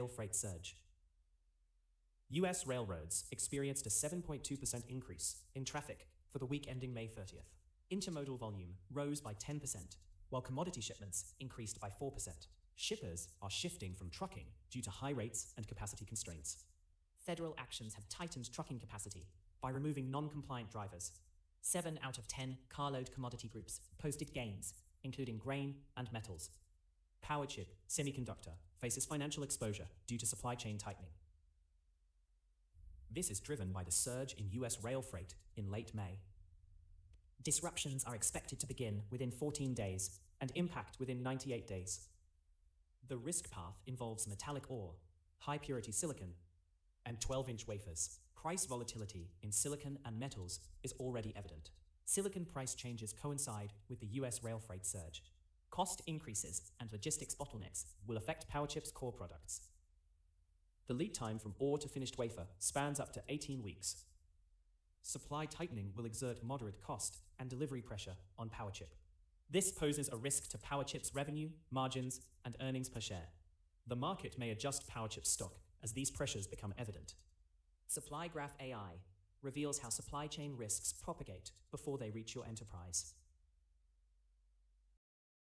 freight surge. US railroads experienced a 7.2% increase in traffic for the week ending May 30th. Intermodal volume rose by 10%, while commodity shipments increased by 4%. Shippers are shifting from trucking due to high rates and capacity constraints. Federal actions have tightened trucking capacity by removing non-compliant drivers. 7 out of 10 carload commodity groups posted gains, including grain and metals. Powerchip, Semiconductor, faces financial exposure due to supply chain tightening. This is driven by the surge in US rail freight in late May. Disruptions are expected to begin within 14 days and impact within 98 days. The risk path involves metallic ore, high-purity silicon, and 12-inch wafers. Price volatility in silicon and metals is already evident. Silicon price changes coincide with the US rail freight surge. Cost increases and logistics bottlenecks will affect Powerchip's core products. The lead time from ore to finished wafer spans up to 18 weeks. Supply tightening will exert moderate cost and delivery pressure on Powerchip. This poses a risk to Powerchip's revenue, margins, and earnings per share. The market may adjust Powerchip's stock as these pressures become evident. Supply Graph AI reveals how supply chain risks propagate before they reach your enterprise.